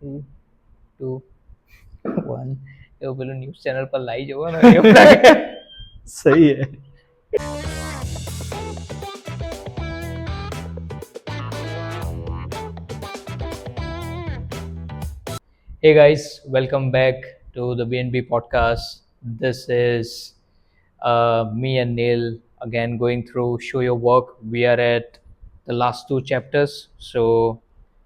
3, 2, 1 એવું પેલું news channel પર લાવી જવાનું એવું લાગે. सही है. Hey guys, welcome back to the BNB podcast. This is me and Neil again going through Show Your Work. We are at the last two chapters, so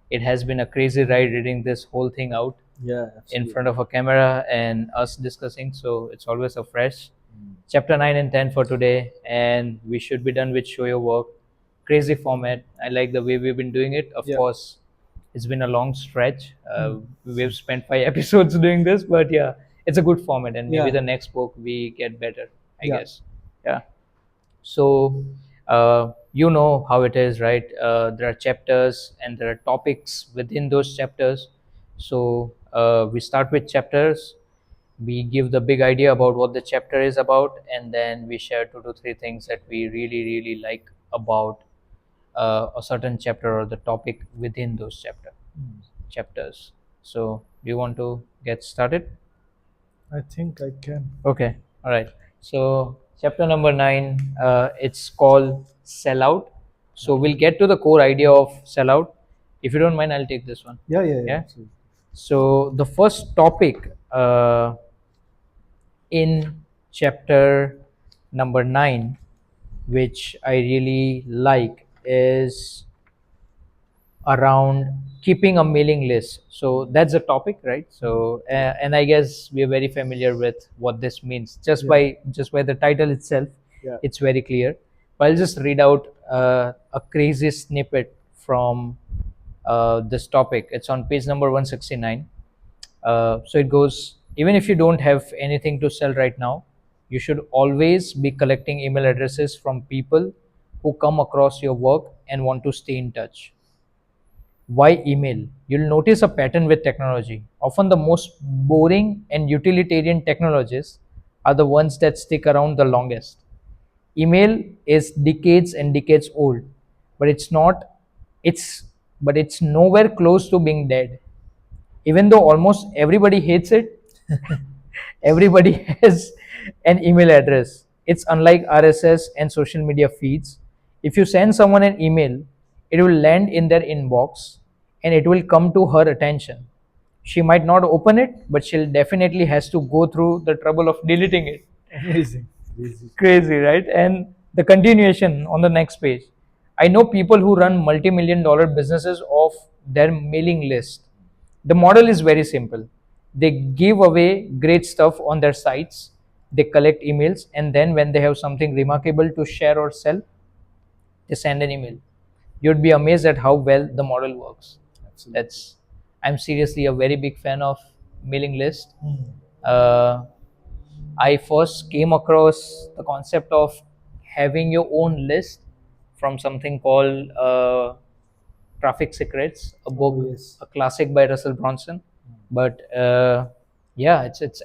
it has been a crazy ride reading this whole thing out Yeah, in absolutely. front of a camera and us discussing. So it's always a fresh. Chapter 9 and 10 for today, and we should be done with Show Your Work. Crazy format. I like the way we've been doing it. Of Yeah. course, it's been a long stretch. We've spent 5 episodes doing this, but yeah, it's a good format, and maybe Yeah. the next book we get better, I Yeah. guess. Yeah. So, you know how it is, right? There are chapters and there are topics within those chapters. So, we start with chapters. We give the big idea about what the chapter is about, and then we share 2 to 3 things that we really, really like about a certain chapter or the topic within those chapters. So, do you want to get started? I think I can. Okay, all right. So, chapter number 9, it's called Sellout. So, we'll get to the core idea of sellout. If you don't mind, I'll take this one. Yeah, yeah, yeah. Yeah. Absolutely. So, the first topic in chapter number 9, which I really like, is around keeping a mailing list. So that's the topic, right? So and I guess we're very familiar with what this means just Yeah. by the title itself. Yeah. It's very clear. But I'll just read out a crazy snippet from this topic. It's on page number 169. So it goes, even if you don't have anything to sell right now, you should always be collecting email addresses from people who come across your work and want to stay in touch. Why email? You'll notice a pattern with technology. Often the most boring and utilitarian technologies are the ones that stick around the longest. Email is decades and decades old, but it's it's nowhere close to being dead. Even though almost everybody hates it, everybody has an email address. It's unlike RSS and social media feeds. If you send someone an email, it will land in their inbox and it will come to her attention. She might not open it, but she'll definitely has to go through the trouble of deleting it. Amazing. Crazy. Crazy, right? And the continuation on the next page. I know people who run multi-million dollar businesses off their mailing list. The model is very simple. They give away great stuff on their sites, they collect emails, and then when they have something remarkable to share or sell, they send an email. You'd be amazed at how well the model works. Absolutely. That's I'm seriously a very big fan of mailing list. Mm. Uh, I first came across the concept of having your own list from something called Traffic Secrets, a book, Oh, yes. a classic by Russell Bronson. But yeah, it's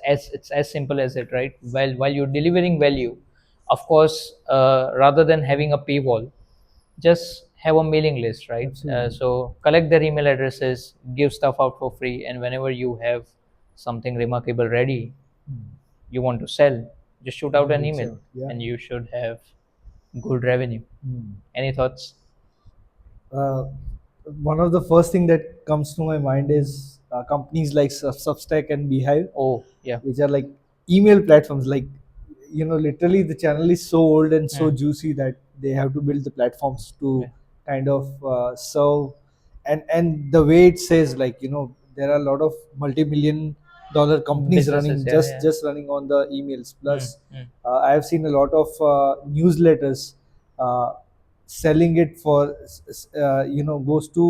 as simple as it, right? While you're delivering value, of course, rather than having a paywall, just have a mailing list, right? Absolutely. So collect their email addresses, give stuff out for free, and whenever you have something remarkable ready, you want to sell, just shoot out an Reach email out, yeah. and you should have good revenue. Any thoughts? Uh, One of the first thing that comes to my mind is companies like Substack and Beehive, Oh, yeah. which are like email platforms. Like, literally the channel is so old and so juicy that they have to build the platforms to Yeah. kind of serve. And the way it says, like, there are a lot of multi-million dollar companies Businesses, running, yeah, just yeah. just running on the emails. Plus, Mm. I have seen a lot of newsletters uh, selling it for goes to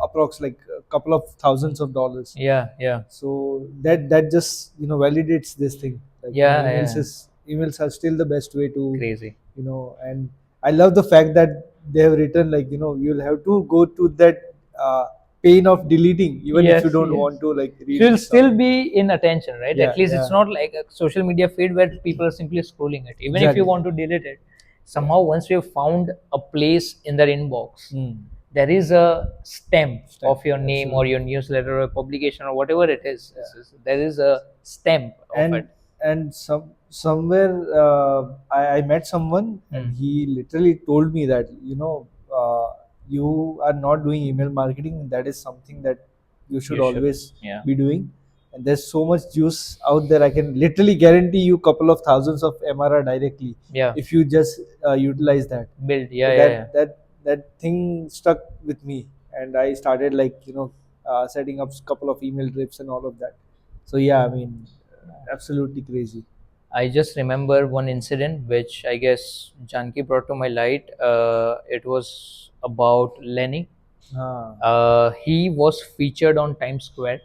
approx like a couple of thousands of dollars. Yeah, yeah. So that just validates this thing, like, Yeah, yeah. emails are still the best way to, Crazy. and I love the fact that they have written, like, you'll have to go to that pain of deleting even if you Yes, don't yes. want to, like, read She'll the stuff. still be in attention, right? Yeah, At least yeah. it's not like a social media feed where people are simply scrolling it. Even if you Exactly. want to delete it, somehow once you've found a place in their inbox, Mm. there is a stamp Stamp, of your name or absolutely. your newsletter or publication or whatever it is. Yeah. There is a stamp of and it. and somewhere I met someone and Mm. he literally told me that you are not doing email marketing. That is something that you should You should. always Yeah. be doing. And there's so much juice out there. I can literally guarantee you couple of thousands of MRR directly Yeah. if you just utilize that. Build. So Yeah. Yeah. Yeah. that thing stuck with me, and I started setting up couple of email drips and all of that. So yeah, I mean, absolutely crazy. I just remember one incident which I guess Janki brought to my light. It was about Lenny. Ah, He was featured on Times Square,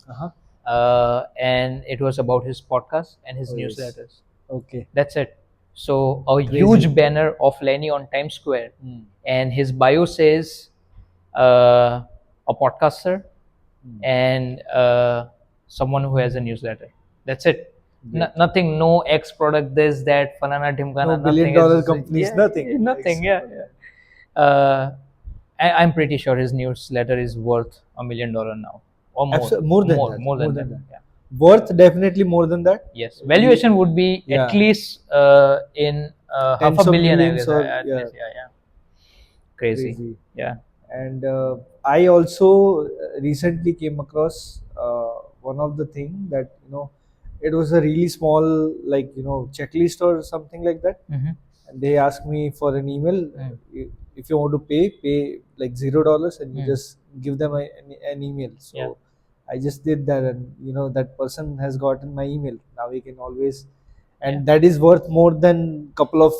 uh-huh. and it was about his podcast and his Oh yes. newsletters. Okay. That's it. So a Crazy. huge banner of Lenny on Times Square, Hmm. and his bio says uh, a podcaster Hmm. and someone who has a newsletter. That's it. Great. Nothing. No X product. This that. Fanana No Timkana. billion Nothing. dollar Is companies, yeah. nothing. Nothing. Yeah. Except that. Yeah. I'm pretty sure his newsletter is worth $1 million now or more. More than More. that. More More than that. than that. Yeah. Worth definitely more than that. Yes, You, valuation would be at yeah, least in half a tens of billion, I millions guess. or At yeah, least, yeah, yeah. Crazy. crazy. Yeah. And I also recently came across one of the thing that it was a really small, like checklist or something like that. Mm-hmm. And they asked me for an email. Mm. If you want to pay like $0, and you Mm. just give them an email. Yeah. So I just did that, and that person has gotten my email. Now we can always, Yeah. and that is worth more than couple of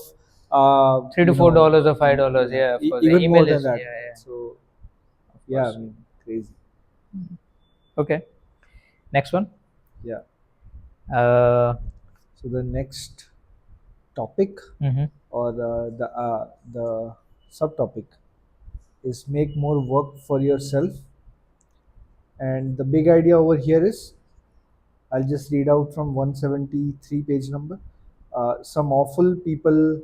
$3 to $4 or $5. Yeah, of course. The even more email than is, that. yeah, yeah, So of yeah, I course. mean, crazy. Okay. Next one. Yeah. Uh, So the next topic, mm-hmm. or the subtopic, is make more work for yourself. And the big idea over here is, I'll just read out from 173 page number. Some awful people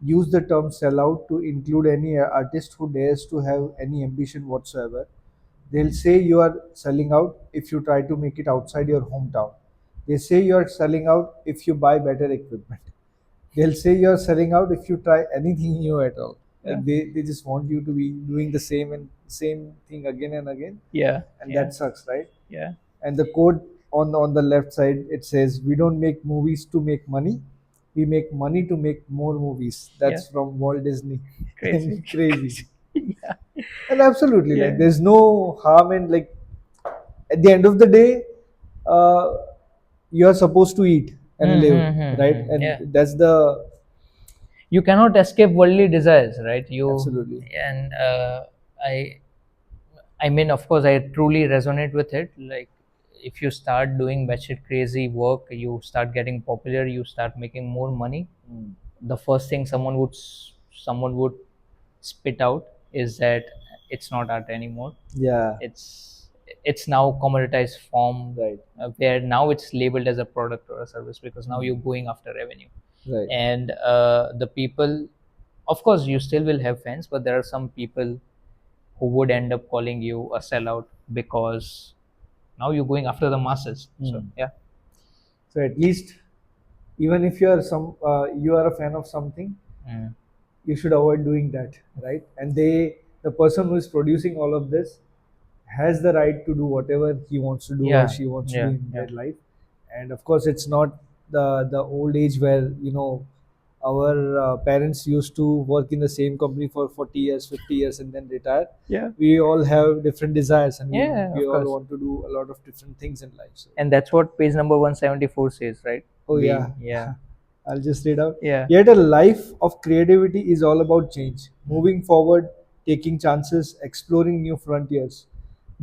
use the term sellout to include any artist who dares to have any ambition whatsoever. They'll say you are selling out if you try to make it outside your hometown. They say you are selling out if you buy better equipment. They'll say you're selling out if you try anything new at all. Yeah. Like they just want you to be doing the same thing again and again, Yeah. and Yeah. that sucks, right? Yeah. And the quote on the left side, it says, "We don't make movies to make money. We make money to make more movies." Yeah. That's from Walt Disney. And Crazy. crazy. Crazy. Yeah. And absolutely, like Yeah. there's no harm in, like, at the end of the day, uh, you're supposed to eat and live, right? Mm-hmm. And Yeah. that's the You cannot escape worldly desires, right? You absolutely. and I I mean, of course, I truly resonate with it. Like, if you start doing batshit crazy work, you start getting popular, you start making more money. Mm. The first thing someone would spit out is that it's not art anymore. Yeah, It's now commoditized form, right, where now it's labeled as a product or a service because now you're Mm. going after revenue. right. And the people, of course, you still will have fans, but there are some people who would end up calling you a sellout because now you're going after the masses. So Mm. yeah. So at least, even if you are a fan of something, Mm. you should avoid doing that, right? And the person who is producing all of this has the right to do whatever he wants to do or Yeah. she wants to do Yeah. in Yeah. their life. And of course, it's not the old age where our parents used to work in the same company for 40 years, 50 years, and then retire. Yeah. We all have different desires, and Yeah. we Of all course. want to do a lot of different things in life. So And that's what page number 174 says, right? oh We yeah, yeah. I'll just read out. Yeah. Yet a life of creativity is all about change, Mm. moving forward, taking chances, exploring new frontiers.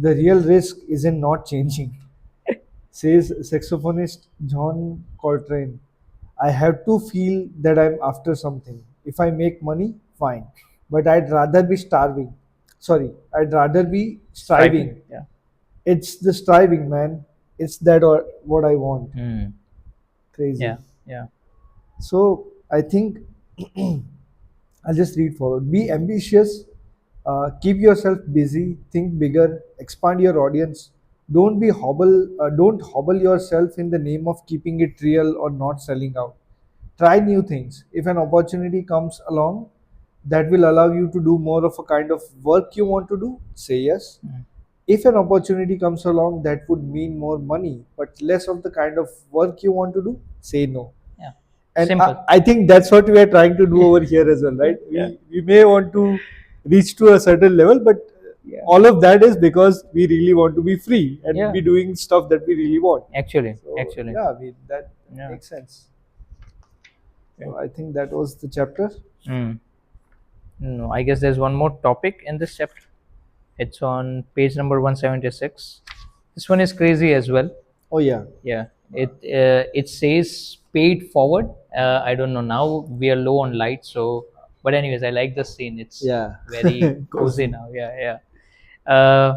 The real risk is in not changing, says saxophonist John Coltrane. I have to feel that I'm after something. If I make money, fine. But I'd rather be starving. Sorry, I'd rather be Striving. striving. Yeah. It's the striving, man. It's that or what I want. Mm. Crazy. Yeah. Yeah. So I think I'll just read forward. Be ambitious, Keep yourself busy, think bigger, expand your audience. Don't hobble yourself in the name of keeping it real or not selling out. Try new things. If an opportunity comes along that will allow you to do more of a kind of work you want to do, say yes. Mm. If an opportunity comes along that would mean more money but less of the kind of work you want to do, say no. Yeah. And Simple. I think that's what we are trying to do over here as well, right? Yeah. We may want to reach to a certain level, but Yeah. all of that is because we really want to be free and Yeah. be doing stuff that we really want. Actually. So Actually. yeah, that Yeah. makes sense. Okay. So I think that was the chapter. Mm. No, I guess there's one more topic in this chapter. It's on page number 176. This one is crazy as well. Oh yeah, Yeah, it says paid forward. I don't know. Now we are low on light, so but anyways, I like the scene. It's yeah, very cozy cozy. now. Yeah, yeah.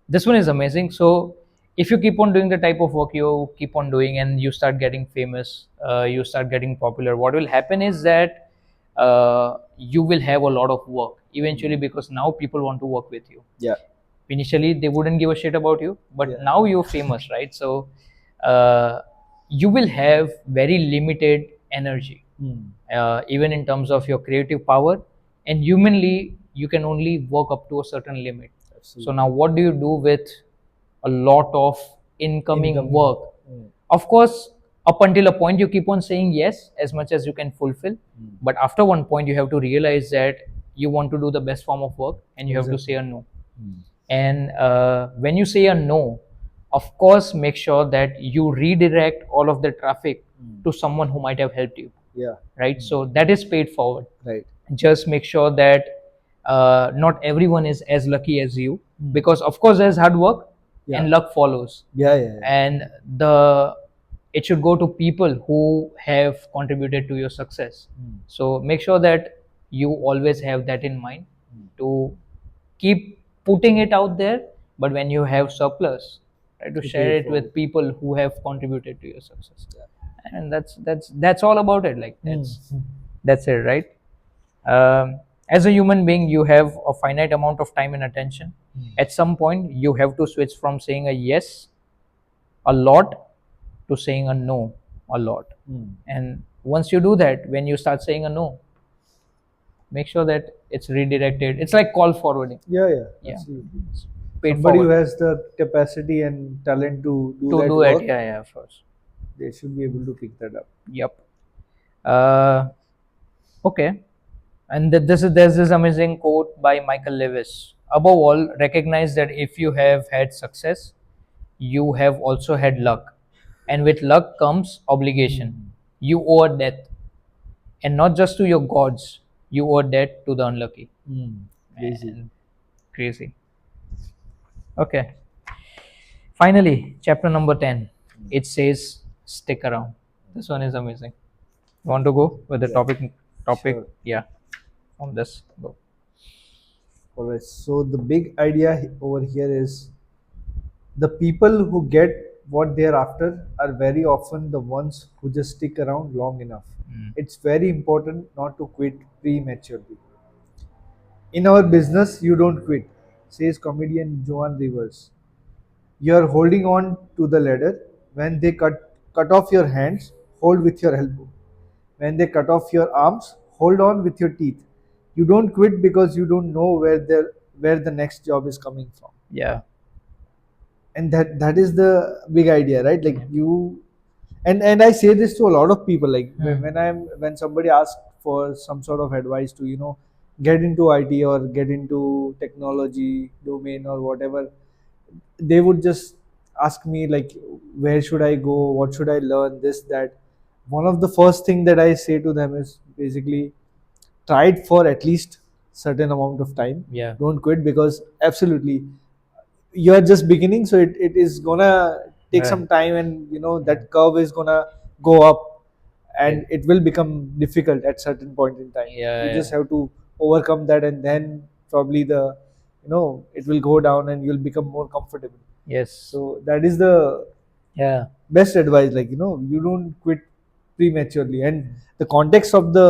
This one is amazing. So if you keep on doing the type of work you keep on doing and you start getting famous, you start getting popular, what will happen is that you will have a lot of work eventually, because now people want to work with you. Yeah, Initially they wouldn't give a shit about you, but yeah. now you're famous, right? So uh, you will have very limited energy, Hmm. even in terms of your creative power, and humanly you can only work up to a certain limit. So now Absolutely. what do you do with a lot of incoming Incoming. work? Hmm. Of course, up until a point you keep on saying yes as much as you can fulfill, Hmm. but after one point you have to realize that you want to do the best form of work and you have to say Exactly. a no. Hmm. And when you say a no, of course make sure that you redirect all of the traffic Hmm. to someone who might have helped you, Yeah. right? Hmm. So that is paid forward. Right. Just make sure that not everyone is as lucky as you, Hmm. because of course there's hard work Yeah. and luck follows, Yeah. Yeah. Yeah. and the it should go to people who have contributed to your success. Hmm. So make sure that you always have that in mind, Hmm. to keep putting it out there, but when you have surplus, try to To pay share it it forward. with people who have contributed to your success. Yeah. And that's all about it. Like Hmm. Hmm. that's it, right? As a human being, you have a finite amount of time and attention. Hmm. At some point you have to switch from saying a yes a lot to saying a no a lot. Hmm. And once you do that, when you start saying a no, make sure that it's redirected. It's like call forwarding. Yeah. Yeah. Yeah, Absolutely. it's paid Somebody who forward has the capacity and talent to do to that do it. work, Yeah, yeah, of course. they should be able to pick that up. Yep. uh, okay. And there's this amazing quote by Michael Lewis: above all, recognize that if you have had success, you have also had luck, and with luck comes obligation. Hmm. You owe a debt, and not just to your gods, you owe a debt to the unlucky. Hmm. Crazy. And crazy. Okay. Finally, chapter number 10. It says, stick around. This one is amazing. Want to go with the Yeah. topic? Sure. Yeah, on this. Go. All right. So the big idea over here is the people who get what they're after are very often the ones who just stick around long enough. Mm. It's very important not to quit prematurely. In our business, you don't quit, says comedian Joan Rivers. You are holding on to the ladder. When they cut off your hands, hold with your elbow. When they cut off your arms, hold on with your teeth. You don't quit because you don't know where the next job is coming from. Yeah. And that is the big idea, right? Like Yeah. you and I say this to a lot of people, like Hmm. when somebody asks for some sort of advice to get into IT or get into technology domain or whatever, they would just ask me like, where should I go, what should I learn, this that. One of the first thing that I say to them is basically try it for at least certain amount of time. Yeah. Don't quit, because absolutely you're just beginning, so it is gonna take Right. some time, and Yeah. that curve is gonna go up, Yeah. and it will become difficult at certain point in time. Yeah. You just Yeah. have to overcome that, and then probably it will go down and you'll become more comfortable. Yes. So that is the Yeah. best advice, like you don't quit prematurely. And the context of the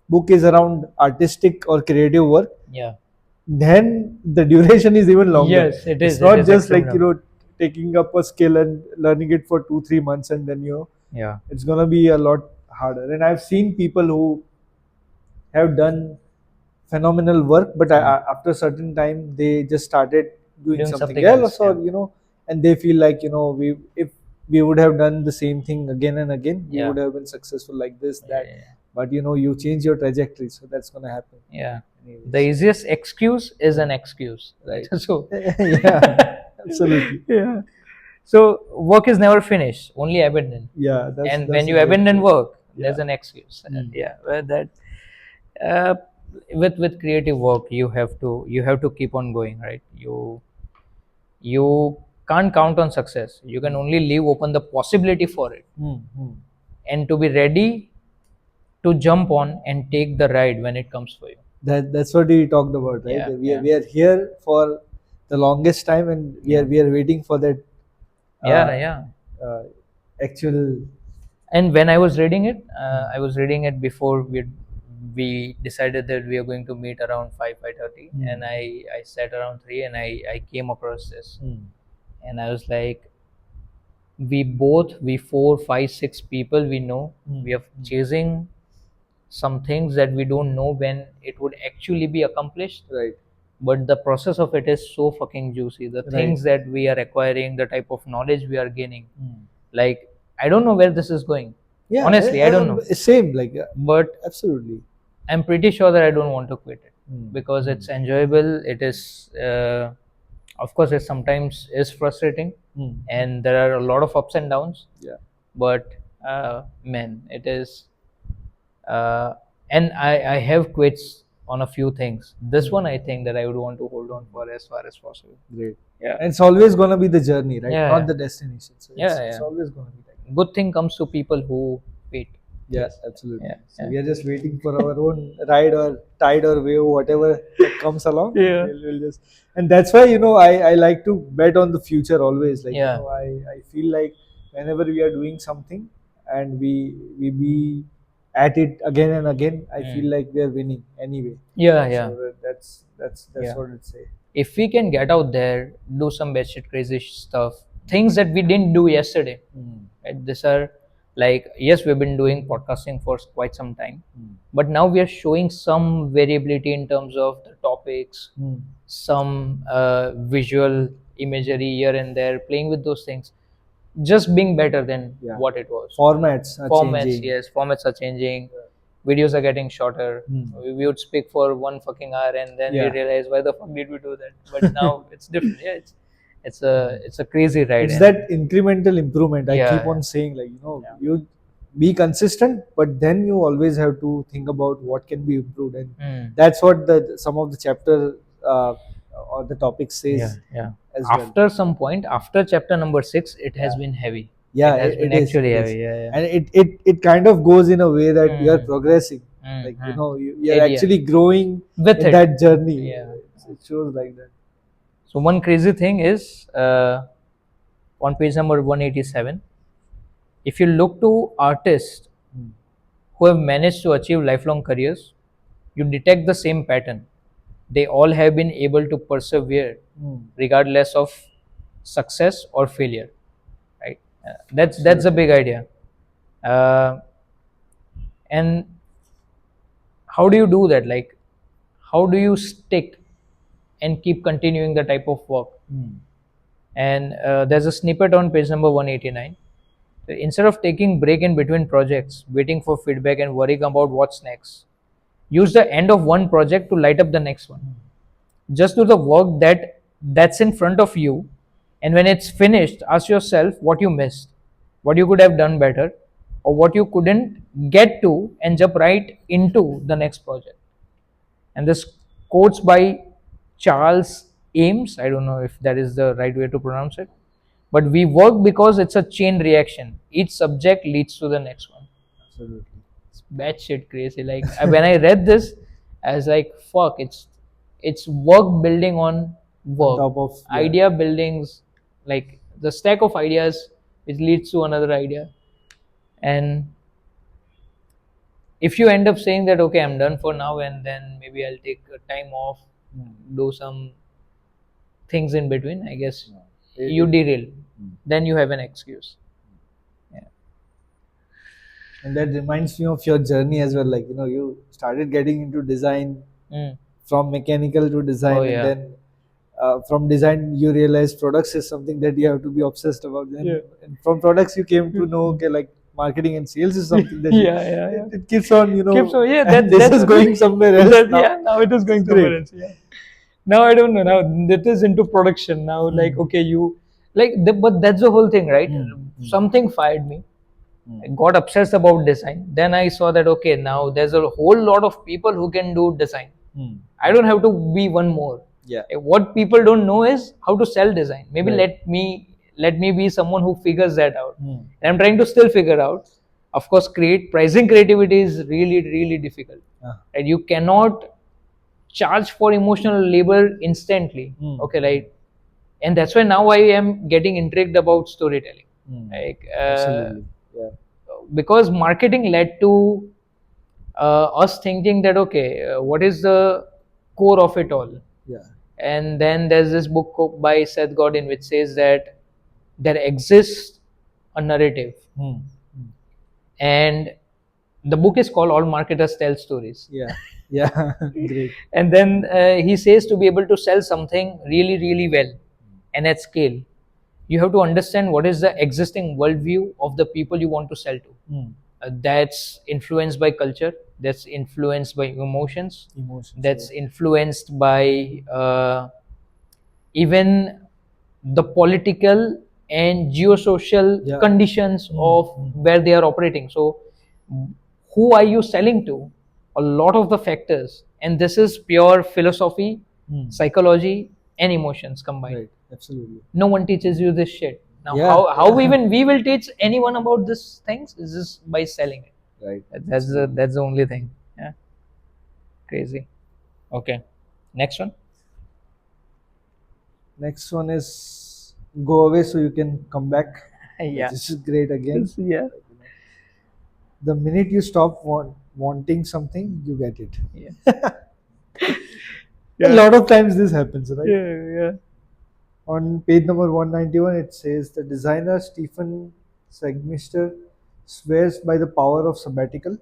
book is around artistic or creative work. Yeah. then the duration is even longer. Yes, it It's is. It not is just extremely like, long. taking up a skill and learning it for 2 3 months, and then Yeah. it's gonna be a lot harder. And I've seen people who have done phenomenal work, but after a certain time they just started doing Doing something something else. else, Yeah. or and they feel like, we if we would have done the same thing again and again, we Yeah. would have been successful like this, that. Yeah. But you change your trajectory, so that's gonna happen Yeah. The anyways. easiest excuse is an excuse. Right. So, Yeah, absolutely. yeah. So work is never finished, only abandoned. Yeah, And that's when a you great abandon quote. work, Yeah. there's an excuse. Mm. Yeah. Well, that uh, with creative work, you have to keep on going, right? You can't count on success. You can only leave open the possibility for it, Mm. Mm. and to be ready to jump on and take the ride when it comes for you. That's what we talked about, right? Yeah. That Yeah. we are here for the longest time, and we are Yeah. we are waiting for that Yeah. uh, Yeah. uh, actual. And when I was reading it, Mm. I was reading it before we decided that we are going to meet around 5:30, Mm. and I sat around 3, and I came across this, Mm. and I was like, we 4 5 6 people we know, Mm. we are Mm. chasing some things that we don't know when it would actually be accomplished, Right. but the process of it is so fucking juicy. The Right. things that we are acquiring, the type of knowledge we are gaining, Mm. like, I don't know where this is going. Yeah, Honestly, I don't know. same. Like, But absolutely. I'm pretty sure that I don't want to quit it Mm. because Mm. it's enjoyable. It is, of course, it sometimes is frustrating, Mm. and there are a lot of ups and downs. Yeah. But man, it is. Uh, and I have quits on a few things. This Mm. one, I think that I would want to hold on for as far as possible. Great. Yeah. And it's always gonna be the journey, right? Not Yeah. the destination. So Yeah. it's Yeah. always gonna be like that. Good thing comes to people who wait. Yeah, Yes. absolutely. Yeah. So Yeah. we are just waiting for our own ride or tide or wave, whatever that comes along. Yeah. We'll just, and that's why, I like to bet on the future always. Like, Yeah. I feel like whenever we are doing something and we be at it again and again, I feel Mm. like we are winning anyway. Yeah. So Yeah. that's Yeah. what I'd say. If we can get out there, do some batshit crazy stuff, things that we didn't do yesterday, Mm. right? These are, like, yes, we've been doing podcasting for quite some time, Mm. but now we are showing some variability in terms of the topics, Mm. some visual imagery here and there, playing with those things, just being better than Yeah. what it was. Formats are Formats, changing. yes, formats are changing, videos are getting shorter. Mm. We would speak for 1 fucking hour, and then we Yeah. realize, why the fuck did we do that? But now it's different. Yeah, it's a crazy ride. It's And that incremental improvement. I keep yeah. on saying, like, Yeah. you be consistent, but then you always have to think about what can be improved, and Mm. that's what the some of the chapter or the topic Yeah. says Yeah. as well. After some point, after chapter number 6, it has Yeah. been heavy. Yeah, It has been it is. actually It is, heavy. Yeah. Yeah. and it kind of goes in a way that you are Mm. progressing. Mm. Like, Mm. you're Area. actually growing With in it. that journey. Yeah. It shows like that. So one crazy thing is, on page number 187, if you look to artists Mm. who have managed to achieve lifelong careers, you detect the same pattern. They all have been able to persevere Mm. regardless of success or failure. Right? That's a Absolutely. big idea. Uh, and how do you do that? Like, how do you stick and keep continuing the type of work? Mm. And there's a snippet on page number 189. Instead of taking break in between projects, waiting for feedback and worrying about what's next, use the end of one project to light up the next one. Just do the work that's in front of you, and when it's finished, ask yourself what you missed, what you could have done better, or what you couldn't get to, and jump right into the next project. And this quotes by Charles Ames. I don't know if that is the right way to pronounce it, but we work because it's a chain reaction. Each subject leads to the next one. Absolutely. It's batshit crazy. Like, when I read this, I was like, fuck, it's work building on On work, top of, yeah. idea buildings, like the stack of ideas which leads to another idea. And if you end up saying that, okay, I'm done for now, and then maybe I'll take a time off, do some things in between, I guess No. you derail. Then you have an excuse. Yeah. And that reminds me of your journey as well. Like, you started getting into design Mm. from mechanical to Oh design, and yeah. then from design you realize products is something that you have to be obsessed about. Then, Yeah. and from products you came to know, okay, like marketing and sales is something that Yeah, yeah, it, yeah. it keeps on, Keeps on, yeah. and That's this is going somewhere else that, now. yeah. Now it is going It's somewhere great. else. Yeah. Now I don't know. Now it is into production. Now, like, okay, you like, but that's the whole thing, right? Something fired me. I got obsessed about design. Then I saw that, okay, now there's a whole lot of people who can do design. I don't have to be one more. Yeah. What people don't know is how to sell design. Maybe Right. let me be someone who figures that out. And I'm trying to still figure out. Of course, pricing creativity is really really difficult. And you cannot charge for emotional labor instantly. Okay, right? And that's why now I am getting intrigued about storytelling. Like, Absolutely. Yeah. because marketing led to us thinking that, okay, what is the core of it all? Yeah. And then there's this book by Seth Godin which says that there exists a narrative, and the book is called All Marketers Tell Stories. Yeah. Yeah. Great. And then he says, to be able to sell something really really well and at scale, you have to understand what is the existing worldview of the people you want to sell to. That's influenced by culture, that's influenced by emotions, Emotions. that's Yeah. influenced by even the political and geosocial Yeah. conditions of where they are operating. So who are you selling to? A lot of the factors, and this is pure philosophy, psychology, and emotions combined. Right. Absolutely. No one teaches you this shit. Now, Yeah. how even we will teach anyone about these things is just by selling it. Right. That's the only thing. Yeah, crazy. Okay, next one. Next one is go away so you can come back. Yeah. This is great again. Yeah. The minute you stop wanting something, you get it. Yeah. A lot of times this happens, right? Yeah. On page number 191, it says the designer Stephen Segmister swears by the power of sabbatical.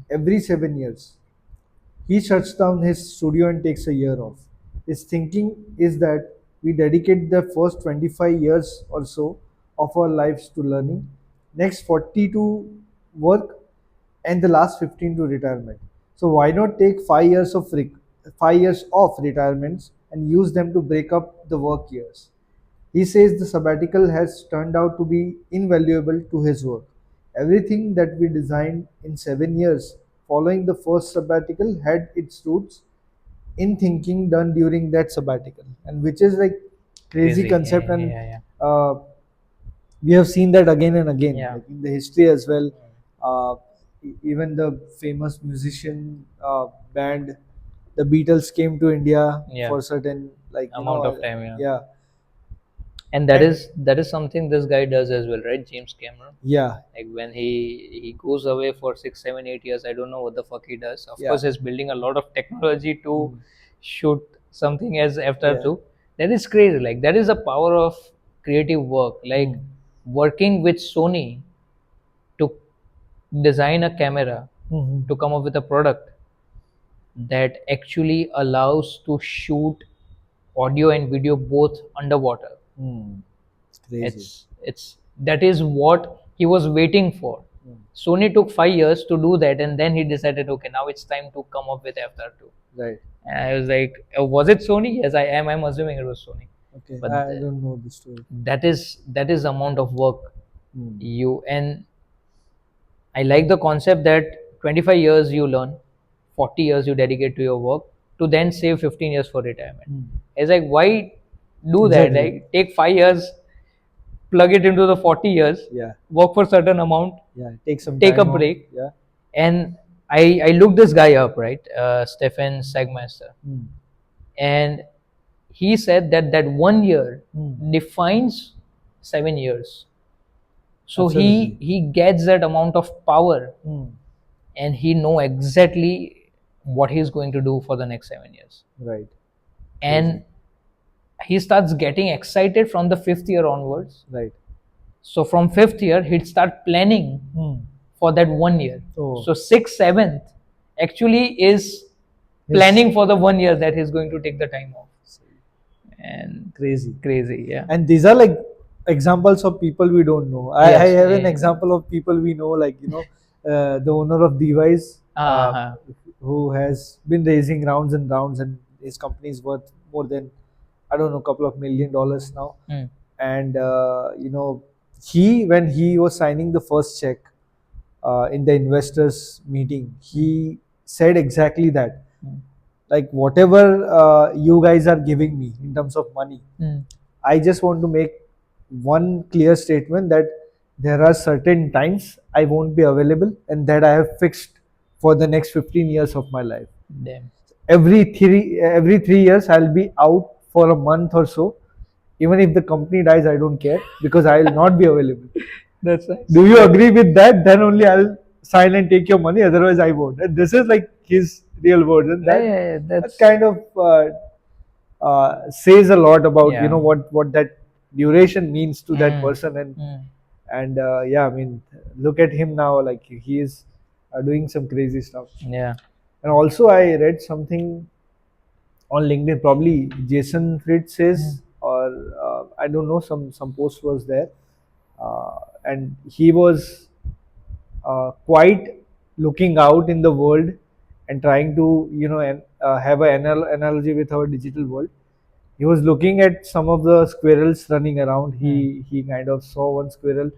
Every 7 years, he shuts down his studio and takes a year off. His thinking is that we dedicate the first 25 years or so of our lives to learning, next 40 to work, and the last 15 to retirement. So why not take 5 years of 5 years off retirements and use them to break up the work years? He says the sabbatical has turned out to be invaluable to his work. Everything that we designed in 7 years following the first sabbatical had its roots in thinking done during that sabbatical, and which is like crazy Crazy. concept. Yeah, And yeah, yeah. uh, we have seen that again and again, Yeah. like in the history as well. uh, Even the famous musician band the Beatles came to India Yeah. for certain, like, Amount of time. Yeah. yeah. And that And is something this guy does as well, right? James Cameron. yeah, Like when he goes away for 6, 7, 8 years, I don't know what the fuck he does. Of yeah. course, he's building a lot of technology to shoot something as Avatar Yeah. 2. That is crazy. Like that is the power of creative work. Like working with Sony to design a camera to come up with a product that actually allows to shoot audio and video both underwater. It's crazy. It's that is what he was waiting for. Sony took 5 years to do that, and then he decided, okay, now it's time to come up with Avatar 2. Right. And I was like, was it Sony? Yes, I am. I'm assuming it was Sony. Okay. But I don't know the story. that is the amount of work you and I like the concept that 25 years you learn, 40 years you dedicate to your work to then save 15 years for retirement. It's like, why do that? Exactly. Like take 5 years, plug it into the 40 years, Yeah. work for certain amount, Yeah. Take some take a time off. break. Yeah. And I looked this guy up, right? Stephen Sagmaster. And he said that 1 year defines 7 years. So Absolutely. he gets that amount of power, and he know exactly what he's going to do for the next 7 years. Right. and he starts getting excited from the fifth year onwards. Right. So from fifth year, he'd start planning for that 1 year. Oh. So sixth, seventh actually is planning for the 1 year that he's going to take the time off. And crazy, yeah. And these are like examples of people we don't know. I have an example of people we know, like the owner of Device, who has been raising rounds and rounds, and his company is worth more than, I don't know, couple of $1 million now. And he, when he was signing the first check in the investors meeting, he said exactly that, like, whatever you guys are giving me in terms of money, I just want to make one clear statement that there are certain times I won't be available, and that I have fixed for the next 15 years of my life. Damn. Every 3 years I'll be out for a month or so. Even if the company dies, I don't care, because I will not be available. That's nice. Do you agree with that? Then only I'll sign and take your money. Otherwise, I won't. And this is like his real words, and that kind of says a lot about what that duration means to that person. And yeah, I mean, look at him now. Like, he is doing some crazy stuff. Yeah. And also, I read something on LinkedIn. Probably Jason Fried says, or I don't know. Some post was there, and he was quite looking out in the world and trying to have an analogy with our digital world. He was looking at some of the squirrels running around. He kind of saw one squirrel,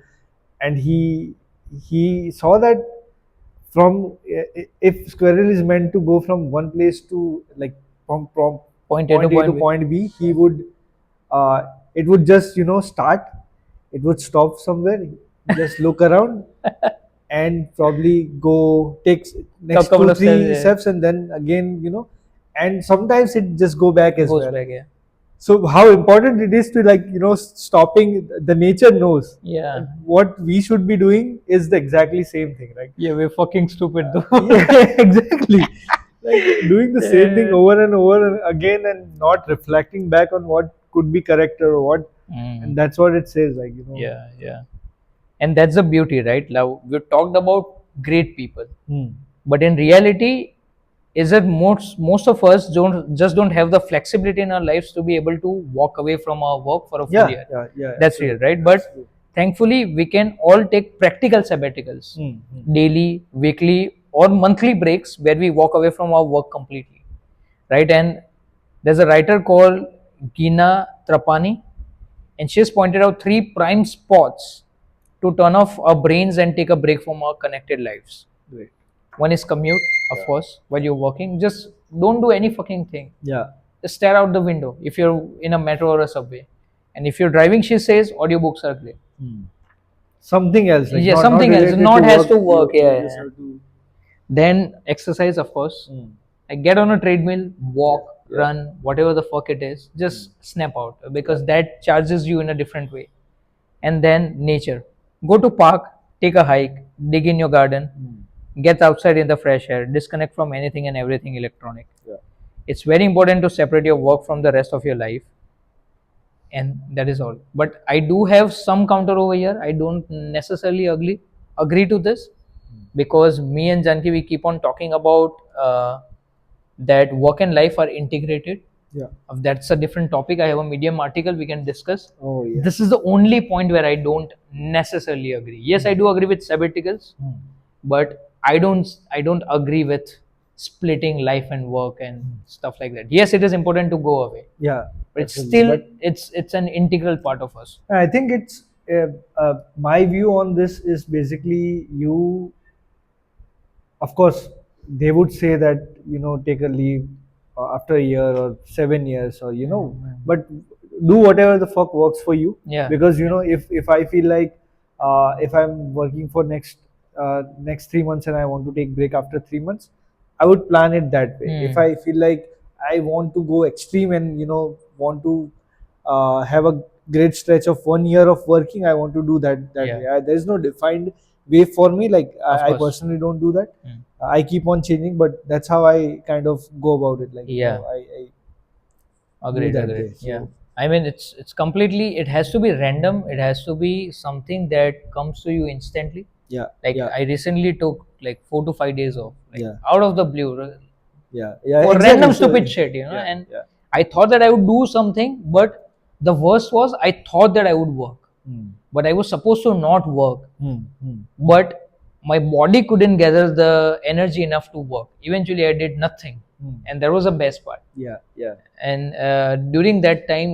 and he saw that from if squirrel is meant to go from one place to, like, from Point A to point B, he would it would just start, it would stop somewhere, just look around, and probably go take next Couple 2 of 3 steps, steps, and then again, and sometimes it just go back as goes well. back, yeah. So how important it is to, like, stopping. The nature knows. Yeah. What we should be doing is the exactly same thing, right? Yeah, we're fucking stupid though. Yeah, exactly. Like, doing the same thing over and over again, and not reflecting back on what could be correct or what. And that's what it says, like, Yeah. And that's the beauty, right? Now, we talked about great people, but in reality, is that most of us don't have the flexibility in our lives to be able to walk away from our work for a full year. Yeah, That's real, right? But thankfully, we can all take practical sabbaticals, daily, weekly, or monthly breaks where we walk away from our work completely, right? And there's a writer called Gina Trapani, and she has pointed out 3 prime spots to turn off our brains and take a break from our connected lives. Great. One is commute, of course, while you're working. Just don't do any fucking thing. Yeah. Just stare out the window if you're in a metro or a subway. And if you're driving, she says audiobooks are great. Something else. Like, Yeah, something else. Not has to work. Yeah. Then exercise, of course. Like, get on a treadmill, walk, run, whatever the fuck it is. Just snap out, because that charges you in a different way. And then nature. Go to park, take a hike, dig in your garden, get outside in the fresh air, disconnect from anything and everything electronic. It's very important to separate your work from the rest of your life, and that is all. But I do have some counter over here. I don't necessarily agree to this, because me and Janki, we keep on talking about that work and life are integrated. Yeah. That's a different topic. I have a Medium article we can discuss. Oh, yeah. This is the only point where I don't necessarily agree. Yes, I do agree with sabbaticals, but I don't agree with splitting life and work and stuff like that. Yes, it is important to go away. Yeah. But it's still it's an integral part of us. I think it's my view on this is basically, you, of course, they would say that take a leave after a year or 7 years, or but do whatever the fuck works for you. Yeah. Because if I feel like if I'm working for next 3 months and I want to take break after 3 months, I would plan it that way. If I feel like I want to go extreme and want to have a great stretch of 1 year of working, I want to do that way. There is no defined way for me. Like, I personally don't do that. I keep on changing, but that's how I kind of go about it. Like, do Agreed, that agreed. day. Yeah. So I mean, it's completely. It has to be random. It has to be something that comes to you instantly. yeah, Like yeah, I recently took like 4 to 5 days off, like yeah, out of the blue, yeah, yeah, for exactly. random So stupid shit, yeah, and yeah. I thought that I would do something, but the worst was I thought that I would work, Hmm. but I was supposed to not work, Hmm. Hmm. but my body couldn't gather the energy enough to work. Eventually, I did nothing, Hmm. and that was the best part. Yeah, yeah, And during that time,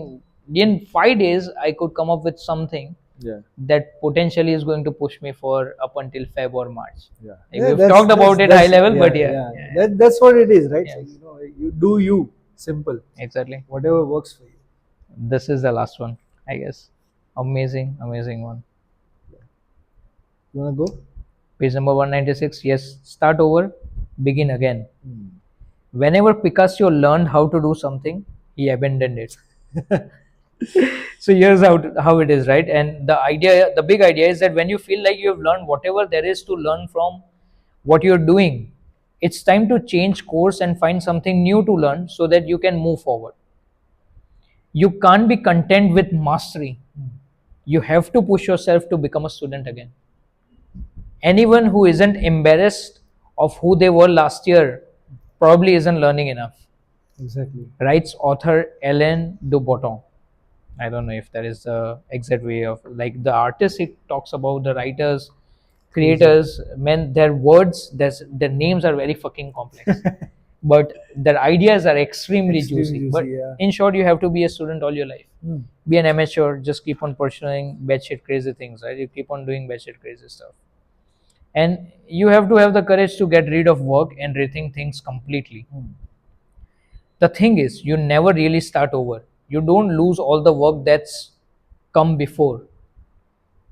in 5 days, I could come up with something yeah, that potentially is going to push me for up until Feb or March. yeah, Like yeah. we've talked about it high level, but Yeah, yeah, yeah. yeah, yeah. That's what it is, right? Like, Yes, you do you. Simple. exactly. Whatever works for you. This is the last one, I guess. Amazing, amazing one. You wanna go? Page number 196. Yes, start over, begin again. Hmm. Whenever Picasso learned how to do something, he abandoned it. So here's how it is, right? And the big idea is that when you feel like you have learned whatever there is to learn from what you're doing, it's time to change course and find something new to learn so that you can move forward. You can't be content with mastery. You have to push yourself to become a student again. Anyone who isn't embarrassed of who they were last year probably isn't learning enough, Exactly. writes author Ellen Dubotton. I don't know if that is the exact way of, like, the artist. It talks about the writers, Crazy. creators, men. Their words, their names are very fucking complex, but their ideas are extremely Extremely juicy. juicy. But Yeah. in short, you have to be a student all your life. Hmm. Be an amateur. Just keep on pursuing batshit crazy things, right? You keep on doing batshit crazy stuff, and you have to have the courage to get rid of work and rethink things completely. Hmm. The thing is, you never really start over. You don't lose all the work that's come before.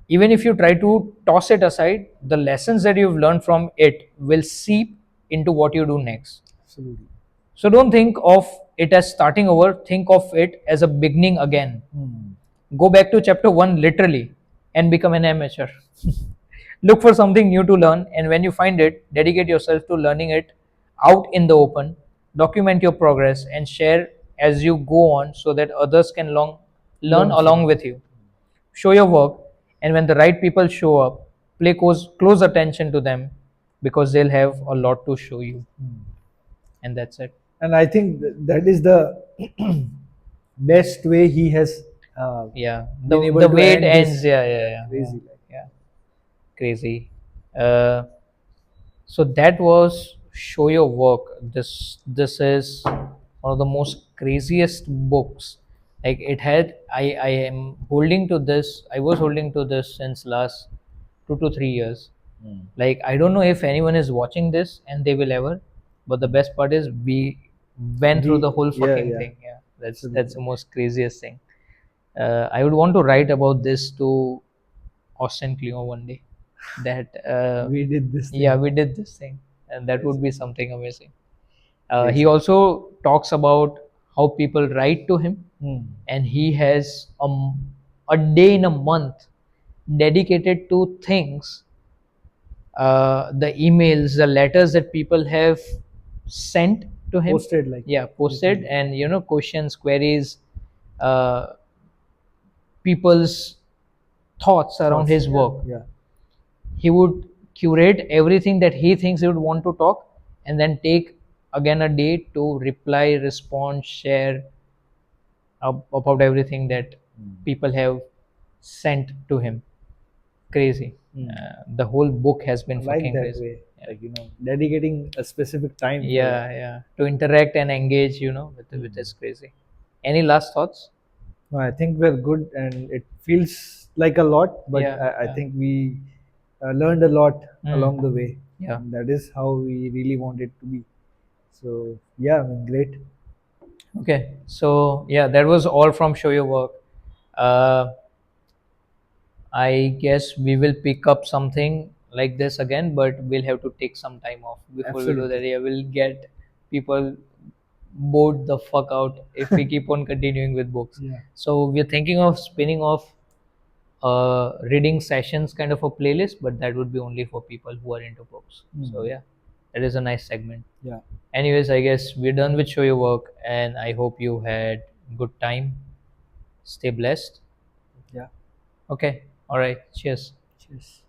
Even if you try to toss it aside, the lessons that you've learned from it will seep into what you do next. Absolutely. So don't think of it as starting over, think of it as a beginning again. Hmm. Go back to chapter 1 literally and become an amateur. Look for something new to learn, and when you find it, dedicate yourself to learning it out in the open. Document your progress and share as you go on so that others can learn Learn from along it. with you. Show your work, and when the right people show up, play close attention to them because they'll have a lot to show you. Hmm. And that's it. And I think that is the best way he has Yeah, been the able to way it end ends. this Yeah, yeah, yeah, yeah, crazy life. yeah. Crazy. Uh, so that was show your work. This is one of the most craziest books. Like it had, I am holding to this. I was holding to this since last 2 to 3 years. Hmm. Like I don't know if anyone is watching this and they will ever, but the best part is we went through the whole Yeah, fucking yeah, thing. Yeah, that's absolutely. the most craziest thing. I would want to write about this to Austin Cleo one day. That We did this yeah, thing. we did this thing, and that would Crazy, be something amazing. He crazy. also talks about how people write to him, Hmm. and he has a day in a month dedicated to things, the emails, the letters that people have sent to him. Posted like Yeah, posted, literally. and questions, queries, uh, people's thoughts around Thoughts. his Yeah, work. yeah. He would curate everything that he thinks he would want to talk, and then take again a day to reply, respond, share about everything that Hmm. people have sent to him. Crazy. Hmm. The whole book has I been like fucking that crazy. way. Yeah. Like, dedicating a specific time for it. Yeah, yeah. To interact and engage, with Hmm. this crazy. Any last thoughts? No, I think we're good, and it feels like a lot, but Yeah, I yeah. think we learned a lot along the Mm. way, Yeah. and that is how we really want it to be. So yeah, I mean, great. Okay. So yeah, that was all from Show Your Work. Uh, I guess we will pick up something like this again, but we'll have to take some time off before we do that. Absolutely. Yeah, we'll get people bored the fuck out if we keep on continuing with books. Yeah. So we're thinking of spinning off reading sessions kind of a playlist, but that would be only for people who are into books. So Hmm. yeah, that is a nice segment. Yeah. Anyways, I guess we're done with show your work, and I hope you had good time. Stay blessed. Yeah. Okay. All right. Cheers. Cheers.